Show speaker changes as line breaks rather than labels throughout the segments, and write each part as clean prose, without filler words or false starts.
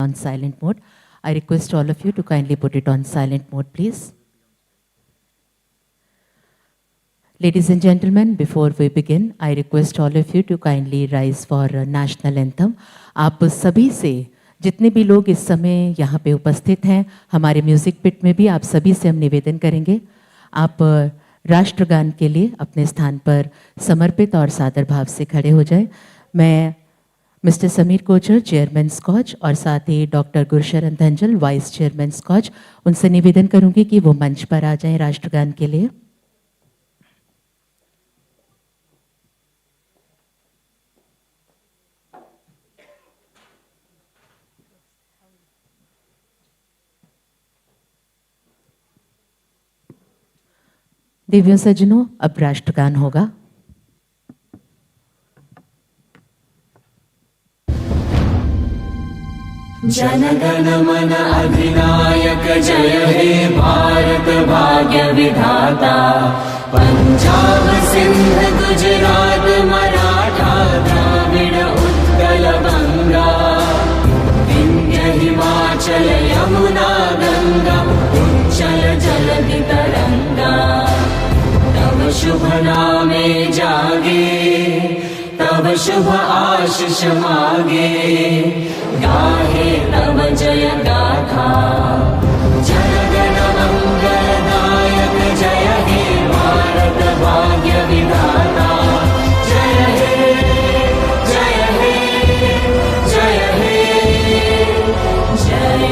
on silent mode. I request all of you to kindly put it on silent mode, please. Ladies and gentlemen, before we begin, I request all of you to kindly rise for national anthem. आप सभी से, जितने भी लोग इस समय यहाँ पे उपस्थित हैं, हमारे म्यूजिक पिट में भी आप सभी से हम निवेदन करेंगे, आप राष्ट्रगान के लिए अपने स्थान पर समर्पित और सादर भाव से खड़े हो जाएं। मैं मिस्टर समीर कोचर, चेयरमैन स्कॉच, और साथ ही doctor Gursharan Dhanjal, vice chairman Skoch, उनसे निवेदन करूंगी कि वो मंच पर आ जाएं राष्ट्रगान के लिए। दिव्य सज्जनों, अब राष्ट्रगान होगा।
जनगण मन अधिनायक जय हे भारत भाग्य विधाता, पंजाब सिंध गुजरात मराठा द्राविड़ उत्कल बंगा, विंध्य हिमाचल यमुना गंगा, उच्चल जलधि तरंगा, तव शुभ नामे जागे, तव शुभ आशीष मागे, गाहे तव जय गाथा। जनगण मंगलदायक जय हे भारत भाग्य विधाता, जय हे जय हे जय हे, जय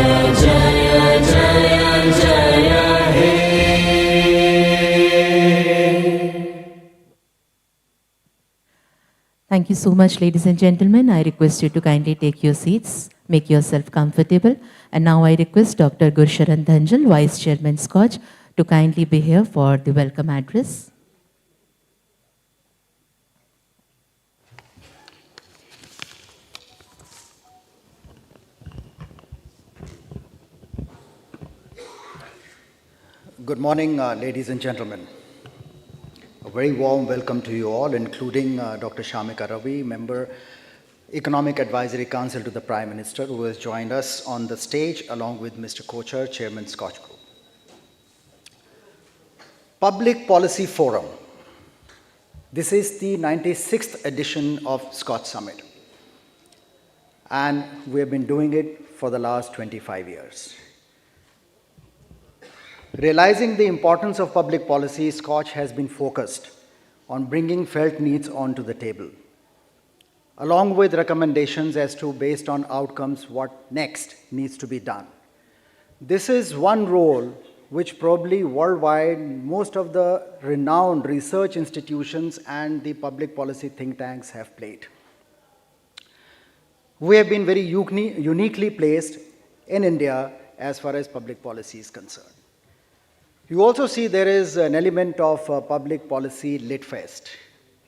जय जय जय हे।
Thank you so much, ladies and gentlemen. I request you to kindly take your seats, make yourself comfortable. And now I request Dr. Gursharan Dhanjal, Vice Chairman SKOCH, to kindly be here for the welcome address.
Good morning, ladies and gentlemen. A very warm welcome to you all, including Dr. Shamika Ravi, Member, Economic Advisory Council to the Prime Minister, who has joined us on the stage, along with Mr. Kochar, Chairman SKOCH Group. Public Policy Forum. This is the 96th edition of SKOCH Summit. And we have been doing it for the last 25 years. Realizing the importance of public policy, SKOCH has been focused on bringing felt needs onto the table, along with recommendations as to, based on outcomes, what next needs to be done. This is one role which probably worldwide most of the renowned research institutions and the public policy think tanks have played. We have been very uniquely placed in India as far as public policy is concerned. You also see there is an element of public policy lit fest.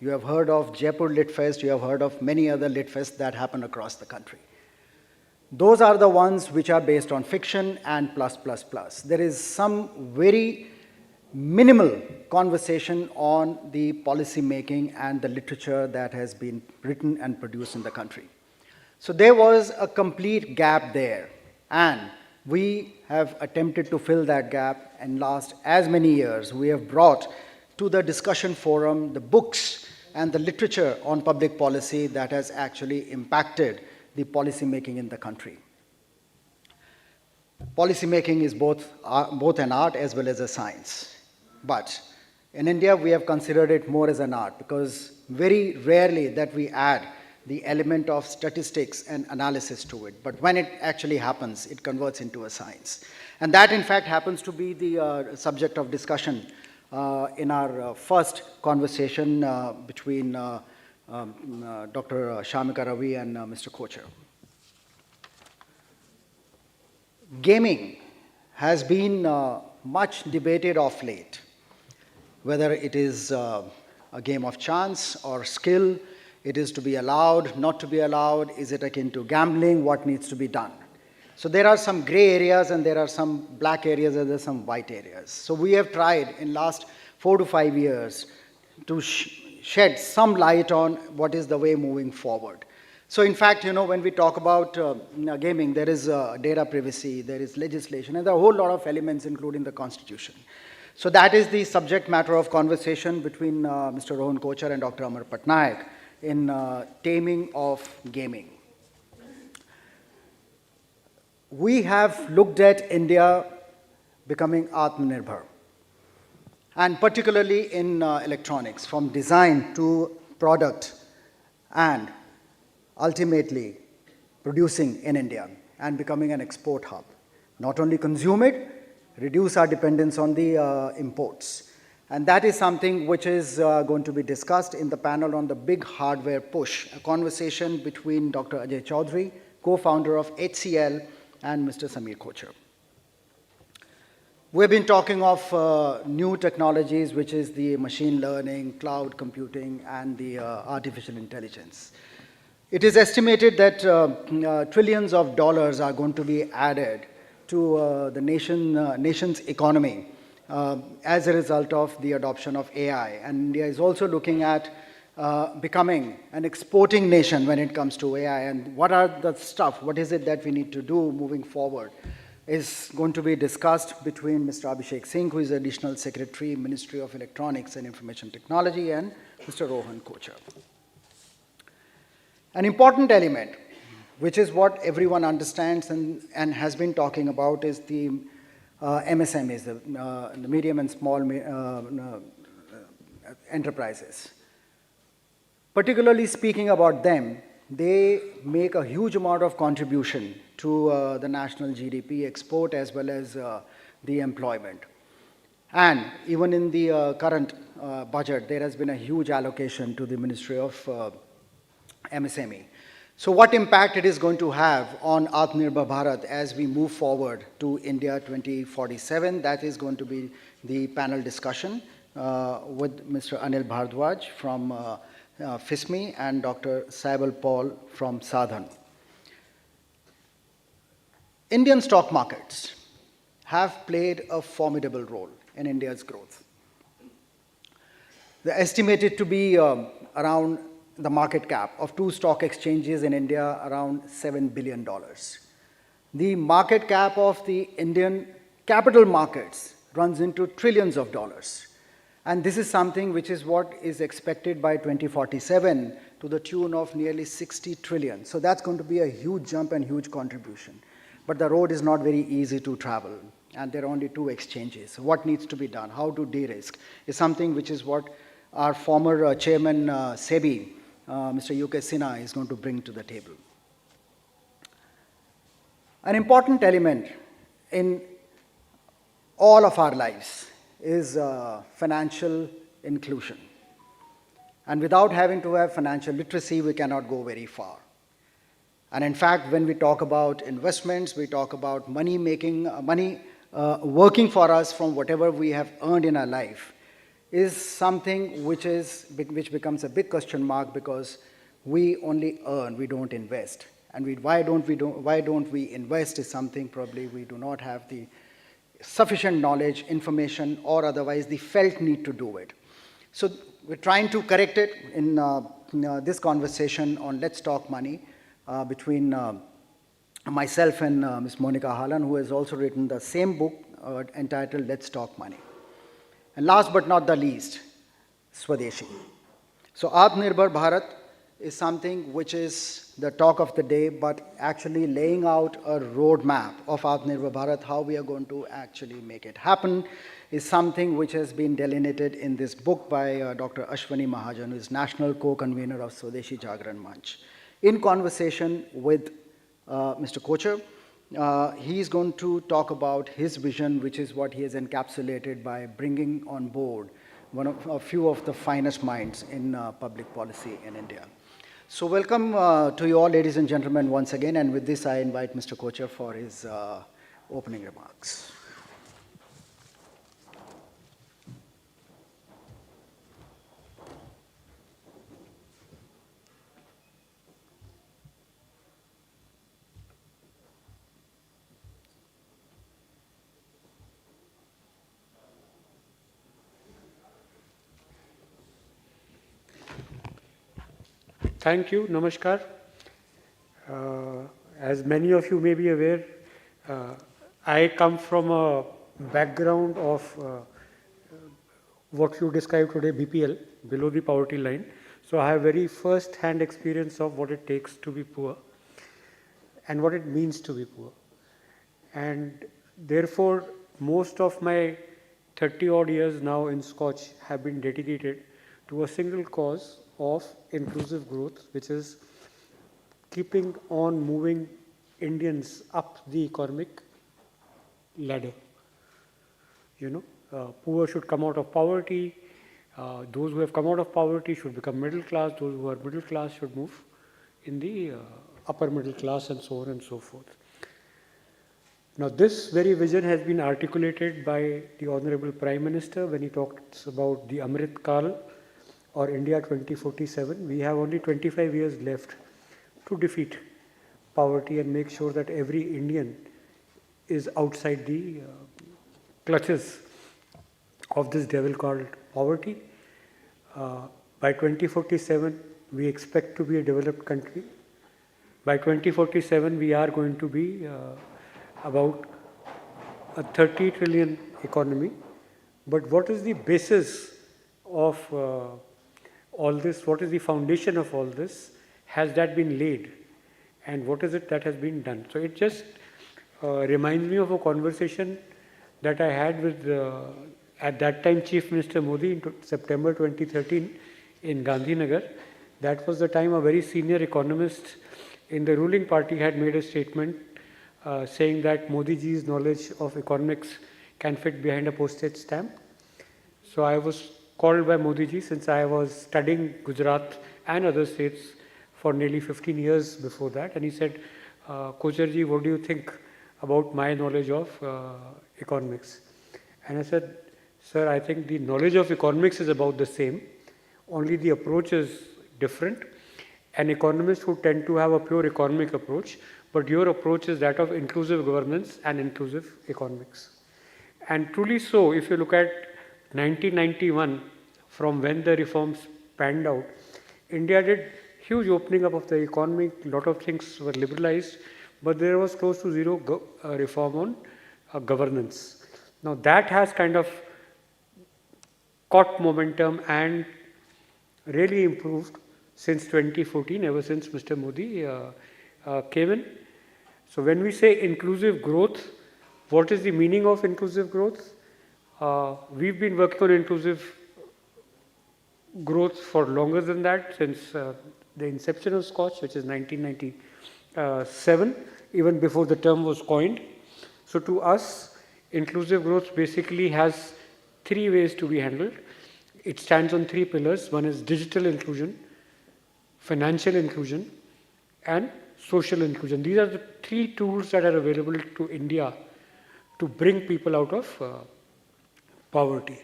You have heard of Jaipur Lit Fest, you have heard of many other lit fests that happen across the country. Those are the ones which are based on fiction and plus. There is some very minimal conversation on the policy making and the literature that has been written and produced in the country. So there was a complete gap there, and we have attempted to fill that gap, and last as many years we have brought to the discussion forum the books and the literature on public policy that has actually impacted the policy making in the country. Policy making is both an art as well as a science. But in India, we have considered it more as an art, because very rarely that we add the element of statistics and analysis to it. But when it actually happens, it converts into a science. And that, in fact, happens to be the subject of discussion in our first conversation between Dr. Shamika Ravi and Mr. Kochar. Gaming has been much debated of late, whether it is a game of chance or skill, it is to be allowed, not to be allowed, is it akin to gambling, what needs to be done. So there are some gray areas and there are some black areas and there are some white areas. So we have tried in last 4 to 5 years to shed some light on what is the way moving forward. So in fact, when we talk about gaming, there is data privacy, there is legislation, and there are a whole lot of elements, including the constitution. So that is the subject matter of conversation between Mr. Rohan Kochar and Dr. Amar Patnaik in taming of gaming. We have looked at India becoming Atmanirbhar, and particularly in electronics, from design to product, and ultimately producing in India and becoming an export hub. Not only consume it, reduce our dependence on the imports. And that is something which is going to be discussed in the panel on the big hardware push, a conversation between Dr. Ajay Chaudhary, co-founder of HCL, and Mr. Samir Kochar. We've been talking of new technologies, which is the machine learning, cloud computing, and the artificial intelligence. It is estimated that trillions of dollars are going to be added to the nation's economy as a result of the adoption of AI. And India is also looking at becoming an exporting nation when it comes to AI. And what are the stuff, what is it that we need to do moving forward, is going to be discussed between Mr. Abhishek Singh, who is Additional Secretary, Ministry of Electronics and Information Technology, and Mr. Rohan Kochar. An important element, which is what everyone understands and has been talking about, is the MSMEs, the medium and small enterprises. Particularly speaking about them, they make a huge amount of contribution to the national GDP, export, as well as the employment. And even in the current budget, there has been a huge allocation to the Ministry of MSME. So what impact it is going to have on Atmanirbhar Bharat as we move forward to India 2047, that is going to be the panel discussion with Mr. Anil Bhardwaj from FISMI and Dr. Saibal Paul from Sadhan. Indian stock markets have played a formidable role in India's growth. They're estimated to be around the market cap of 2 stock exchanges in India around $7 billion. The market cap of the Indian capital markets runs into trillions of dollars. And this is something which is what is expected by 2047 to the tune of nearly 60 trillion. So that's going to be a huge jump and huge contribution. But the road is not very easy to travel, and there are only 2 exchanges. So what needs to be done, how to de-risk, is something which is what our former chairman, SEBI, Mr. UK Sinha, is going to bring to the table. An important element in all of our lives is financial inclusion. And without having to have financial literacy, we cannot go very far. And in fact, when we talk about investments, we talk about money working for us from whatever we have earned in our life, is something which becomes a big question mark, because we only earn, we don't invest. And why don't we invest is something probably we do not have the sufficient knowledge, information, or otherwise the felt need to do it. So we're trying to correct it in this conversation on Let's Talk Money between myself and Ms. Monica Halan, who has also written the same book entitled Let's Talk Money. And last but not the least, Swadeshi. So Atmanirbhar Bharat is something which is the talk of the day, but actually laying out a roadmap of Atmanirbhar Bharat, how we are going to actually make it happen, is something which has been delineated in this book by Dr. Ashwani Mahajan, who is National Co-Convener of Swadeshi Jagran Manch. In conversation with Mr. Kochar, he is going to talk about his vision, which is what he has encapsulated by bringing on board a few of the finest minds in public policy in India. So welcome to you all, ladies and gentlemen, once again. And with this, I invite Mr. Kochar for his opening remarks.
Thank you, Namaskar. As many of you may be aware, I come from a background of what you describe today, BPL, below the poverty line. So I have very first-hand experience of what it takes to be poor and what it means to be poor. And therefore, most of my 30 odd years now in Scotch have been dedicated to a single cause of inclusive growth, which is keeping on moving Indians up the economic ladder. Poor should come out of poverty. Those who have come out of poverty should become middle class. Those who are middle class should move in the upper middle class, and so on and so forth. Now, this very vision has been articulated by the Honorable Prime Minister when he talks about the Amrit Kal or India 2047. We have only 25 years left to defeat poverty and make sure that every Indian is outside the clutches of this devil called poverty. By 2047, we expect to be a developed country. By 2047, we are going to be about a 30 trillion economy. But what is the basis of all this? What is the foundation of all this? Has that been laid? And what is it that has been done? So it just reminds me of a conversation that I had with, at that time, Chief Minister Modi in September 2013 in Gandhinagar. That was the time a very senior economist in the ruling party had made a statement saying that Modi ji's knowledge of economics can fit behind a postage stamp. So I was called by Modi ji, since I was studying Gujarat and other states for nearly 15 years before that, and he said, Kochar ji, what do you think about my knowledge of economics? And I said, sir, I think the knowledge of economics is about the same, only the approach is different. An economist would tend to have a pure economic approach, but your approach is that of inclusive governance and inclusive economics. And truly so, if you look at 1991, from when the reforms panned out, India did huge opening up of the economy, a lot of things were liberalized, but there was close to zero reform on governance. Now that has kind of caught momentum and really improved since 2014, ever since Mr. Modi came in. So when we say inclusive growth, what is the meaning of inclusive growth? We've been working on inclusive growth for longer than that, since the inception of Scotch, which is 1997, even before the term was coined. So to us, inclusive growth basically has three ways to be handled. It stands on three pillars. One is digital inclusion, financial inclusion, and social inclusion. These are the three tools that are available to India to bring people out of poverty.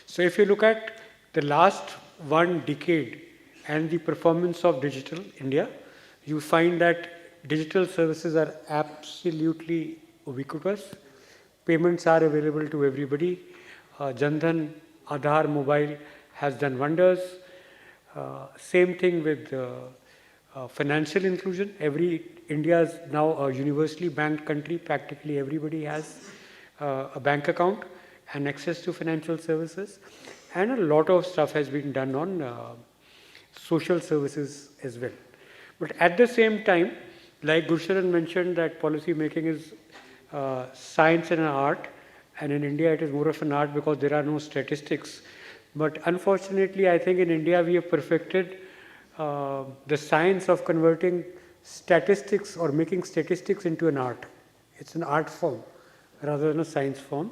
So if you look at the last 1 decade and the performance of digital India, you find that digital services are absolutely ubiquitous. Payments are available to everybody. Jandhan, Aadhaar Mobile has done wonders. Same thing with financial inclusion. India is now a universally banked country. Practically everybody has a bank account and access to financial services. And a lot of stuff has been done on social services as well. But at the same time, like Gursharan mentioned, that policy making is science and an art, and in India it is more of an art because there are no statistics. But unfortunately, I think in India we have perfected the science of converting statistics or making statistics into an art. It's an art form rather than a science form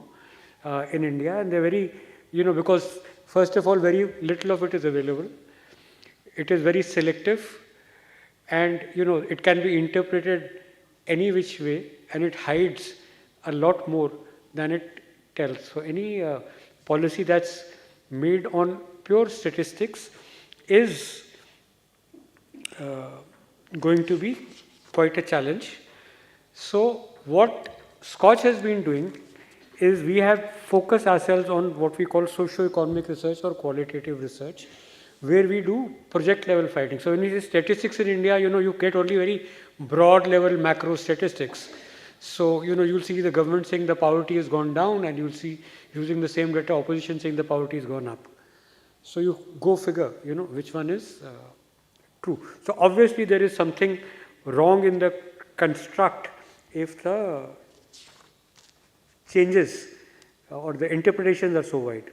in India, and they're very, because first of all, very little of it is available. It is very selective, and it can be interpreted any which way, and it hides a lot more than it tells. So any policy that's made on pure statistics is going to be quite a challenge. So what Scotch has been doing is we have focused ourselves on what we call socio-economic research or qualitative research, where we do project level fighting. So when you say statistics in India, you get only very broad level macro statistics. So, you'll see the government saying the poverty has gone down, and you'll see using the same data opposition saying the poverty has gone up. So you go figure, which one is true. So obviously there is something wrong in the construct if the changes or the interpretations are so wide.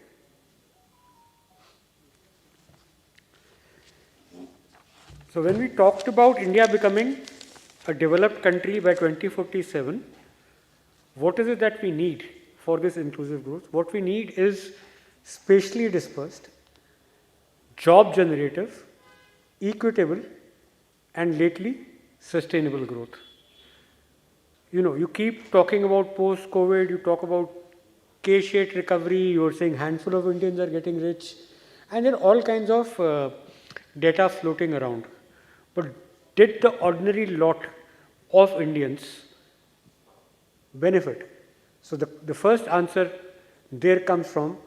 So when we talked about India becoming a developed country by 2047, what is it that we need for this inclusive growth? What we need is spatially dispersed, job generative, equitable, and lately sustainable growth. You keep talking about post-COVID, you talk about K-shaped recovery, you're saying handful of Indians are getting rich, and there are all kinds of data floating around. But did the ordinary lot of Indians benefit? So the first answer there comes from,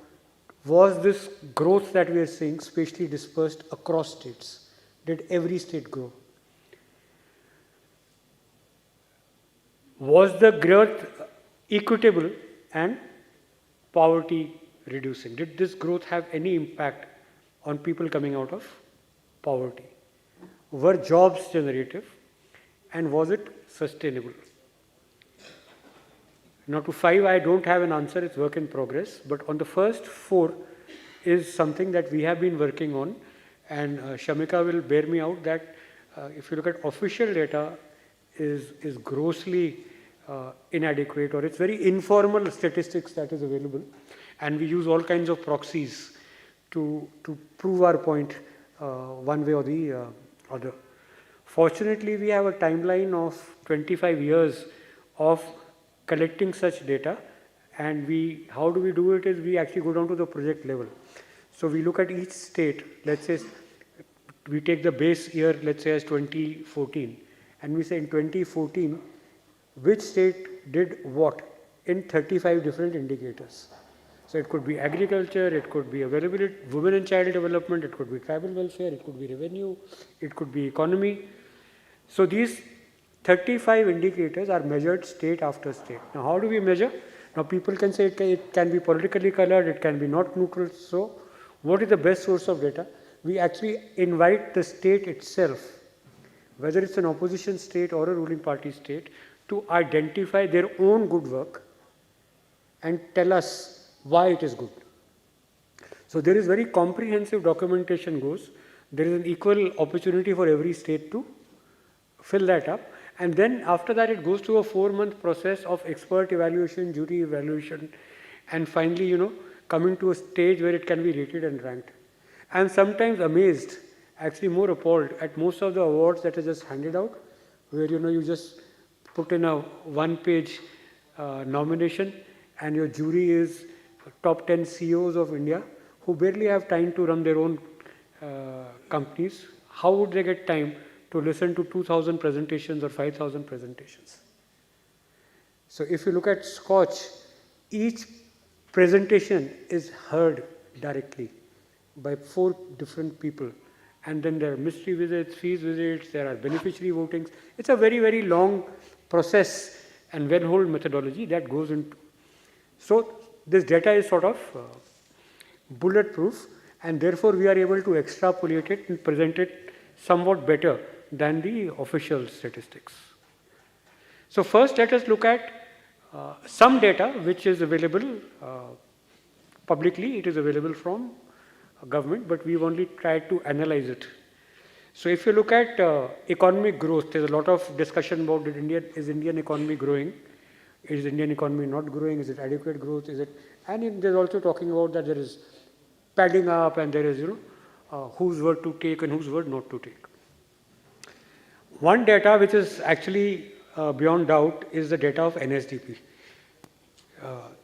was this growth that we are seeing spatially dispersed across states? Did every state grow? Was the growth equitable and poverty reducing? Did this growth have any impact on people coming out of poverty? Were jobs generative, and was it sustainable? Now to 5, I don't have an answer, it's work in progress, but on the first 4 is something that we have been working on, and Shamika will bear me out that if you look at official data is grossly inadequate, or it's very informal statistics that is available, and we use all kinds of proxies to prove our point one way or the other. Fortunately, we have a timeline of 25 years of collecting such data, and how do we do it is we actually go down to the project level. So we look at each state, let's say we take the base year, let's say as 2014, and we say in 2014, which state did what in 35 different indicators. So it could be agriculture, it could be availability, women and child development, it could be tribal welfare, it could be revenue, it could be economy. So these 35 indicators are measured state after state. Now how do we measure? Now people can say it can be politically colored, it can be not neutral. So what is the best source of data? We actually invite the state itself, whether it's an opposition state or a ruling party state, to identify their own good work and tell us why it is good. So there is very comprehensive documentation goes. There is an equal opportunity for every state to fill that up. And then after that it goes through a 4-month process of expert evaluation, jury evaluation, and finally, coming to a stage where it can be rated and ranked. I am sometimes amazed, actually more appalled at most of the awards that are just handed out, where you just put in a 1-page nomination, and your jury is top 10 CEOs of India who barely have time to run their own companies. How would they get time to listen to 2,000 presentations or 5,000 presentations? So if you look at Scotch, each presentation is heard directly by 4 different people, and then there are mystery visits, fees visits, there are beneficiary votings. It's a very, very long process and well-hold methodology that goes into. So this data is sort of bulletproof, and therefore we are able to extrapolate it and present it somewhat better than the official statistics. So first let us look at some data which is available publicly. It is available from government, but we've only tried to analyze it. So if you look at economic growth, there's a lot of discussion about is Indian economy growing? Is Indian economy not growing? Is it adequate growth? Is it? And there's also talking about that there is padding up, and there is whose word to take and whose word not to take. One data which is actually beyond doubt is the data of NSDP,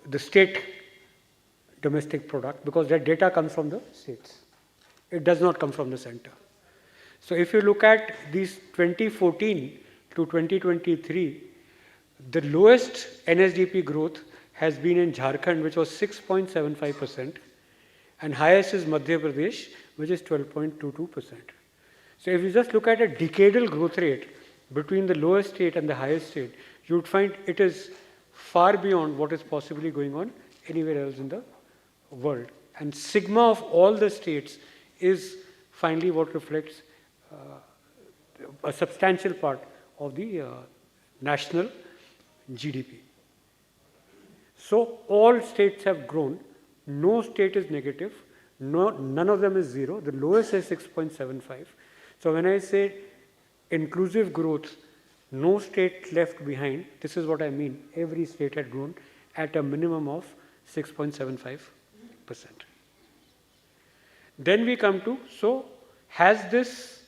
the state domestic product, because that data comes from the states. It does not come from the center. So if you look at these 2014 to 2023, the lowest NSDP growth has been in Jharkhand, which was 6.75%, and highest is Madhya Pradesh, which is 12.22%. So if you just look at a decadal growth rate between the lowest state and the highest state, you would find it is far beyond what is possibly going on anywhere else in the world. And sigma of all the states is finally what reflects a substantial part of the national GDP. So all states have grown, no state is negative, none of them is zero, the lowest is 6.75. So when I say inclusive growth, no state left behind, this is what I mean, every state had grown at a minimum of 6.75%. Then we come to, so has this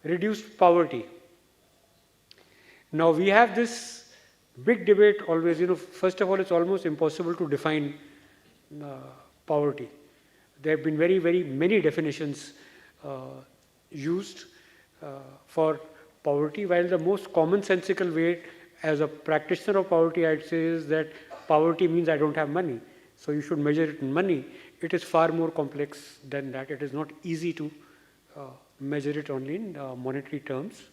reduced poverty? Now we have this big debate always, first of all, it's almost impossible to define poverty. There have been very, very many definitions used for poverty, while the most commonsensical way as a practitioner of poverty I'd say is that poverty means I don't have money. So you should measure it in money. It is far more complex than that. It is not easy to measure it only in monetary terms.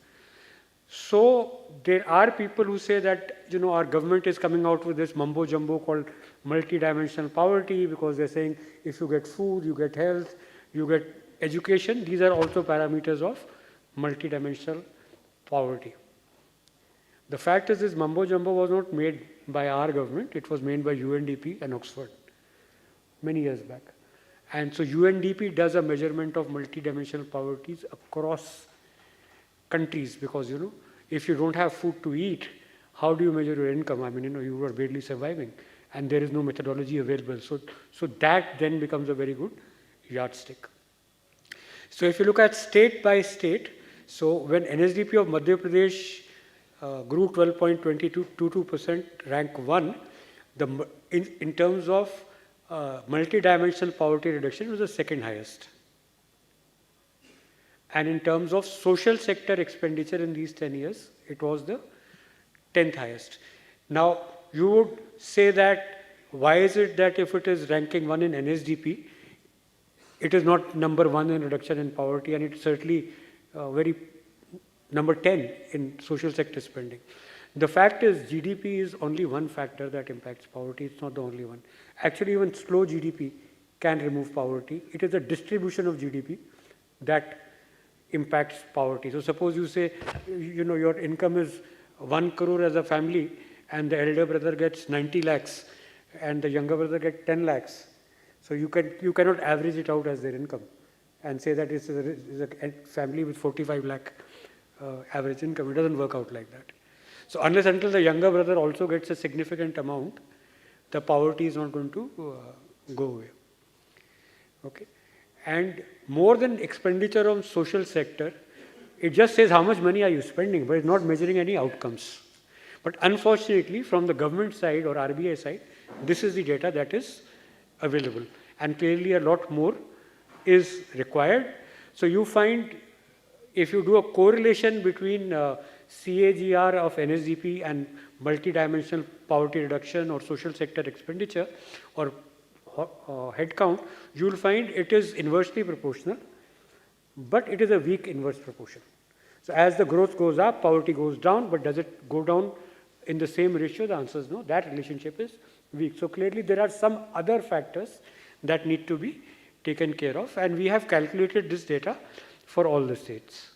So there are people who say that our government is coming out with this mumbo jumbo called multidimensional poverty, because they're saying if you get food, you get health, you get education. These are also parameters of multidimensional poverty. The fact is this mumbo jumbo was not made by our government. It was made by UNDP and Oxford many years back. And so UNDP does a measurement of multidimensional poverties across countries, because if you don't have food to eat, how do you measure your income? I mean, you are barely surviving, and there is no methodology available. So that then becomes a very good yardstick. So if you look at state by state, so when NSDP of Madhya Pradesh grew 12.22%, rank 1, in terms of multidimensional poverty reduction, it was the second highest. And in terms of social sector expenditure in these 10 years, it was the 10th highest. Now, you would say that why is it that if it is ranking 1 in NSDP, it is not number 1 in reduction in poverty, and it's certainly very number 10 in social sector spending. The fact is GDP is only one factor that impacts poverty. It's not the only one. Actually, even slow GDP can remove poverty. It is the distribution of GDP that impacts poverty. So suppose you say, your income is 1 crore as a family, and the elder brother gets 90 lakhs and the younger brother gets 10 lakhs. So you cannot average it out as their income and say that it's a family with 45 lakh average income. It doesn't work out like that. So unless until the younger brother also gets a significant amount, the poverty is not going to go away. Okay. And more than expenditure on social sector, it just says how much money are you spending, but it's not measuring any outcomes. But unfortunately, from the government side or RBI side, this is the data that is available. And clearly a lot more is required. So you find, if you do a correlation between CAGR of NSDP and multidimensional poverty reduction or social sector expenditure or headcount, you will find it is inversely proportional, but it is a weak inverse proportion. So as the growth goes up, poverty goes down, but does it go down in the same ratio? The answer is no. That relationship is weak. So clearly there are some other factors that need to be taken care of, and we have calculated this data for all the states.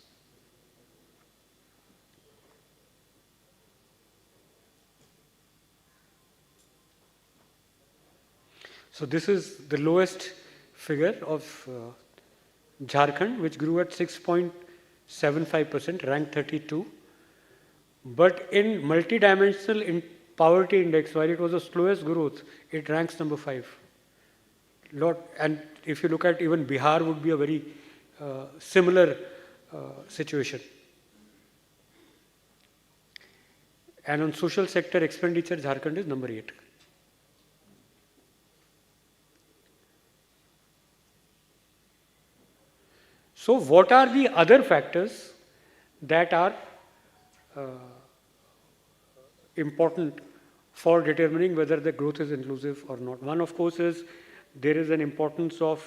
So this is the lowest figure of Jharkhand, which grew at 6.75%, rank 32. But in multidimensional poverty index, while it was the slowest growth, it ranks number 5. And if you look at even Bihar would be a very similar situation. And on social sector expenditure, Jharkhand is number 8. So what are the other factors that are important for determining whether the growth is inclusive or not? One, of course, is there is an importance of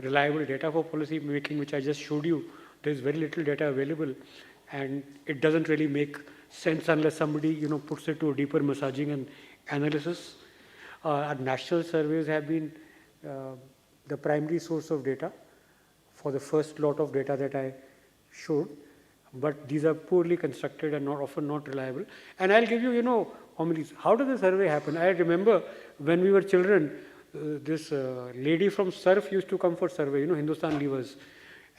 reliable data for policy making, which I just showed you. There's very little data available, and it doesn't really make sense unless somebody puts it to a deeper massaging and analysis. Our national surveys have been the primary source of data for the first lot of data that I showed, but these are poorly constructed and often not reliable. And I'll give you, homilies. How does the survey happen? I remember when we were children, this lady from Surf used to come for survey, Hindustan Levers.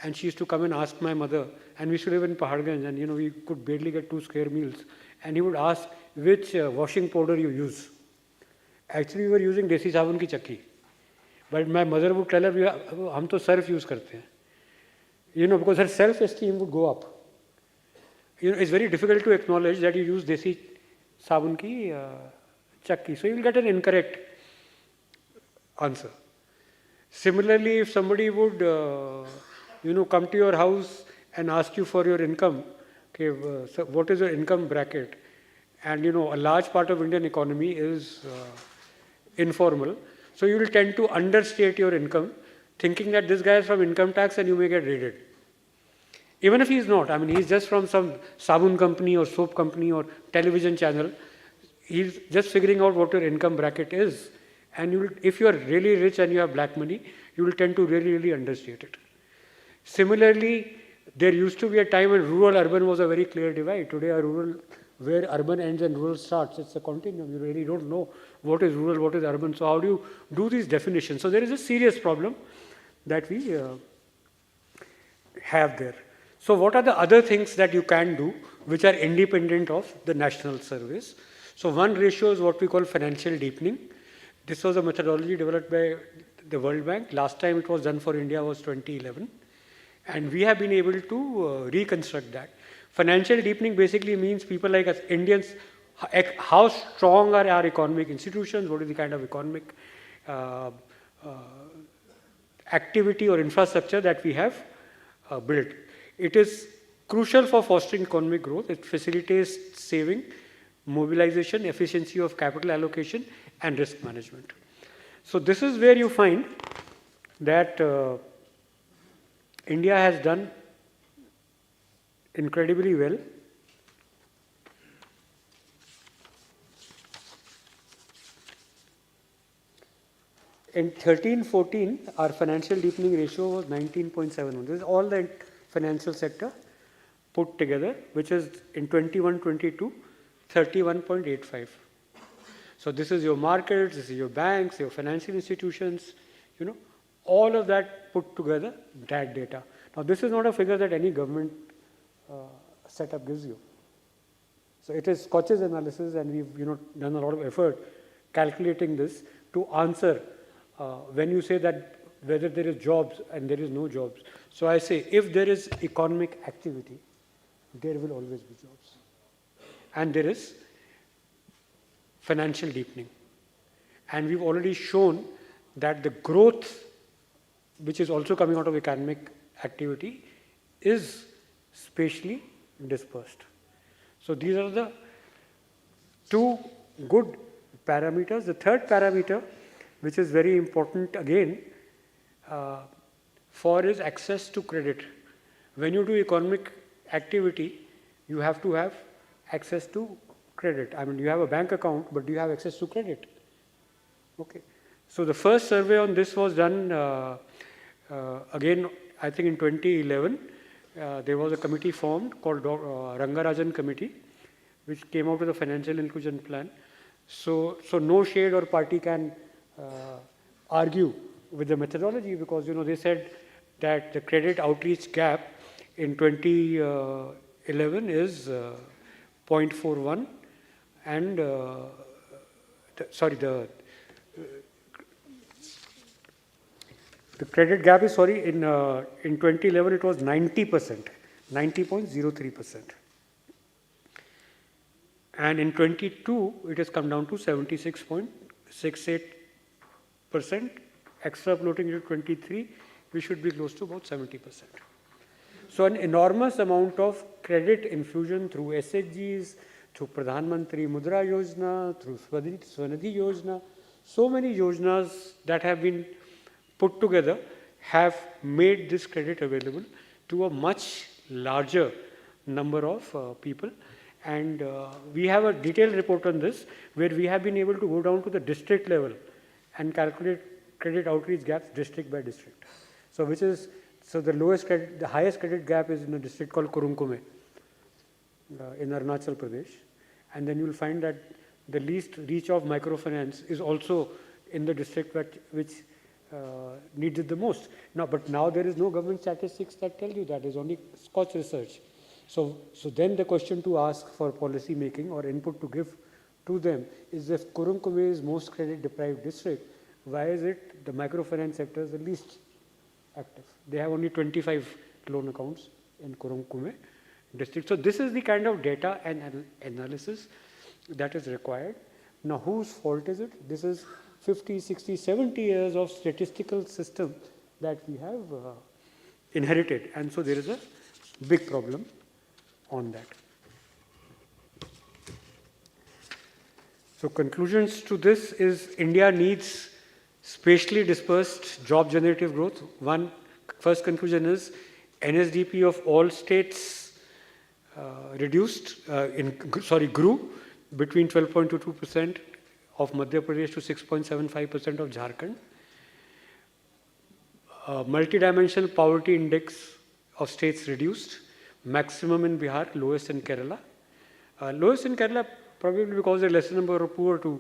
And she used to come and ask my mother, and we used to live in Paharganj, and we could barely get 2 square meals. And he would ask which washing powder you use. Actually, we were using desi sabun ki chakki. But my mother would tell her, hum to Surf use karte hain. Because her self-esteem would go up. It's very difficult to acknowledge that you use desi sabun ki chakki. So you will get an incorrect answer. Similarly, if somebody would come to your house and ask you for your income, okay, so what is your income bracket? And a large part of Indian economy is informal. So you will tend to understate your income, thinking that this guy is from income tax and you may get raided. Even if he is not, he's just from some sabun company or soap company or television channel. He's just figuring out what your income bracket is. And if you are really rich and you have black money, you will tend to really understate it. Similarly, there used to be a time when rural-urban was a very clear divide. Today, where urban ends and rural starts, it's a continuum. You really don't know what is rural, what is urban. So how do you do these definitions? So there is a serious problem that we have there. So what are the other things that you can do which are independent of the national surveys? So one ratio is what we call financial deepening. This was a methodology developed by the World Bank. Last time it was done for India was 2011. And we have been able to reconstruct that. Financial deepening basically means people like us, Indians, how strong are our economic institutions, what is the kind of economic activity or infrastructure that we have built. It is crucial for fostering economic growth. It facilitates saving, mobilization, efficiency of capital allocation, and risk management. So this is where you find that India has done incredibly well. In 13-14, our financial deepening ratio was 19.71. This is all the financial sector put together, which is in 21-22, 31.85. So this is your markets, this is your banks, your financial institutions, all of that put together, that data. Now this is not a figure that any government setup gives you. So it is SKOCH's analysis, and we've done a lot of effort calculating this to answer when you say that whether there is jobs and there is no jobs. So I say if there is economic activity, there will always be jobs. And there is financial deepening. And we've already shown that the growth, which is also coming out of economic activity, is spatially dispersed. So these are the two good parameters. The third parameter, which is very important again, for is access to credit. When you do economic activity, you have to have access to credit. You have a bank account, but do you have access to credit? Okay. So the first survey on this was done again, I think in 2011. There was a committee formed called Rangarajan Committee, which came out with a financial inclusion plan. So no shade or party can argue with the methodology, because they said that the credit outreach gap in 2011 is 0.41, and the credit gap is, in 2011 it was 90%, 90.03%. And in 22, it has come down to 76.68%. Extrapolating into 23, we should be close to about 70%. So an enormous amount of credit infusion through SHGs, through Pradhan Mantri Mudra Yojana, through Swanidhi Yojana, so many yojanas that have been put together have made this credit available to a much larger number of people. And we have a detailed report on this, where we have been able to go down to the district level and calculate credit outreach gaps district by district. So the highest credit gap is in a district called Kurumkume in Arunachal Pradesh. And then you will find that the least reach of microfinance is also in the district which needs it the most. But now there is no government statistics that tell you that. There's only SKOCH research. So then the question to ask for policy making or input to give to them is, if Kurumkume is most credit deprived district, why is it the microfinance sector is the least active? They have only 25 loan accounts in Kurumkume district. So this is the kind of data and analysis that is required. Now, whose fault is it? This is 50, 60, 70 years of statistical system that we have inherited. And so there is a big problem on that. So conclusions to this is, India needs spatially dispersed job generative growth. First conclusion is, NSDP of all states grew between 12.22% of Madhya Pradesh to 6.75% of Jharkhand. Multidimensional poverty index of states reduced, maximum in Bihar, lowest in Kerala. Lowest in Kerala probably because there are lesser number of poor to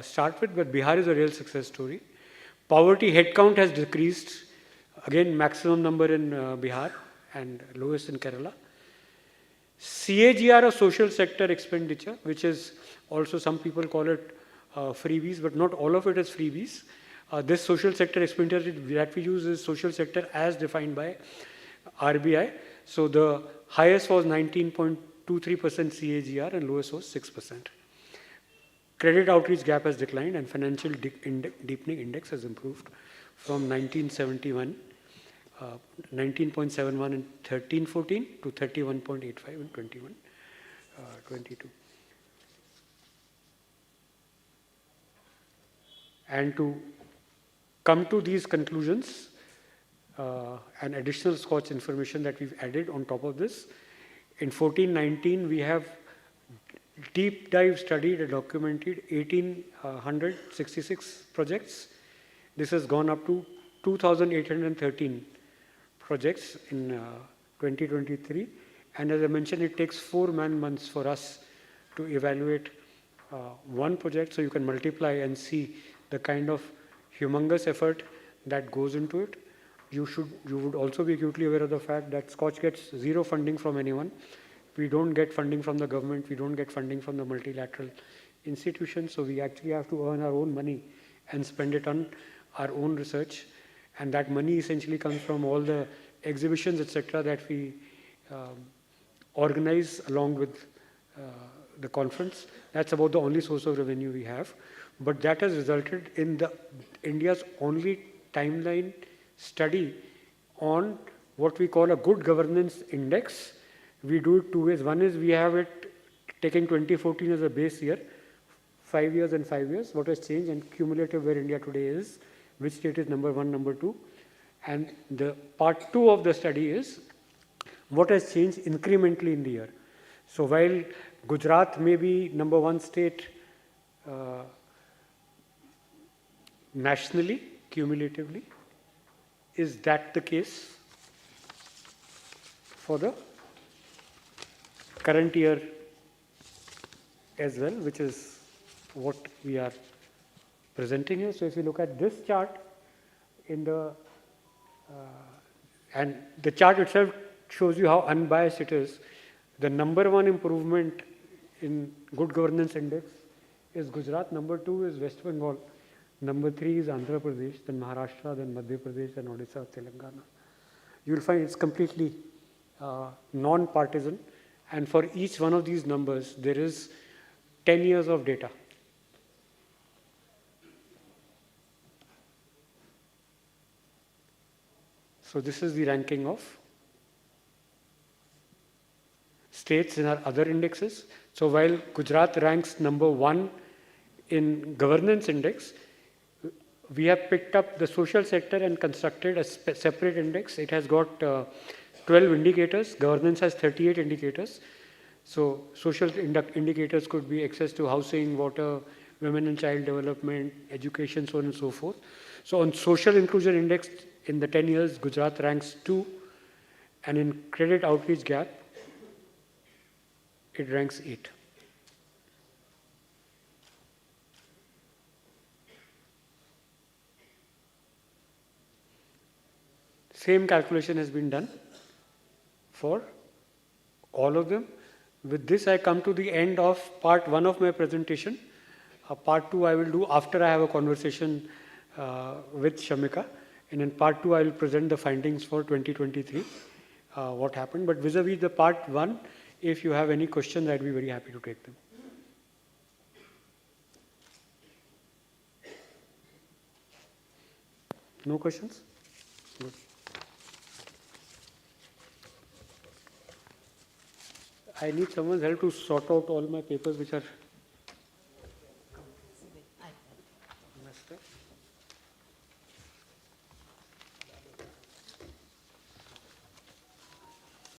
start with, but Bihar is a real success story. Poverty headcount has decreased, again maximum number in Bihar and lowest in Kerala. CAGR of social sector expenditure, which is also, some people call it freebies, but not all of it is freebies. This social sector expenditure that we use is social sector as defined by RBI. So the highest was 19.23% CAGR and lowest was 6%. Credit outreach gap has declined and financial deepening index has improved from 1971, 19.71 in 13-14 to 31.85 in 21-22. And to come to these conclusions, and additional SKOCH information that we've added on top of this, in 14-19 we have deep dive studied and documented 1,866 projects. This has gone up to 2,813 projects in 2023. And as I mentioned, it takes 4 man-months for us to evaluate one project. So you can multiply and see the kind of humongous effort that goes into it. You would also be acutely aware of the fact that SKOCH gets zero funding from anyone. We don't get funding from the government. We don't get funding from the multilateral institutions. So we actually have to earn our own money and spend it on our own research. And that money essentially comes from all the exhibitions, etc., that we organize along with the conference. That's about the only source of revenue we have. But that has resulted in India's only timeline study on what we call a good governance index. We do it 2 ways. One is we have it taking 2014 as a base year, 5 years and 5 years, what has changed, and cumulative where India today is, which state is number 1, number 2. And the part 2 of the study is what has changed incrementally in the year. So while Gujarat may be number 1 state nationally, cumulatively, is that the case for the current year as well, which is what we are presenting here. So if you look at this chart in the and the chart itself shows you how unbiased it is. The number 1 improvement in good governance index is Gujarat, number 2 is West Bengal, number 3 is Andhra Pradesh, then Maharashtra, then Madhya Pradesh, and Odisha, Telangana. You will find it's completely non-partisan, and for each one of these numbers there is 10 years of data. So this is the ranking of states in our other indexes. So while Gujarat ranks number 1 in governance index, we have picked up the social sector and constructed a separate index. It has got 12 indicators. Governance has 38 indicators. So social indicators could be access to housing, water, women and child development, education, so on and so forth. So on social inclusion index, in the 10 years, Gujarat ranks 2, and in credit outreach gap, it ranks 8. Same calculation has been done for all of them. With this, I come to the end of part 1 of my presentation. Part 2 I will do after I have a conversation with Shamika. And in part 2, I will present the findings for 2023, what happened. But vis-a-vis the part 1, if you have any questions, I'd be very happy to take them. No questions? Good. I need someone's help to sort out all my papers which are messed up.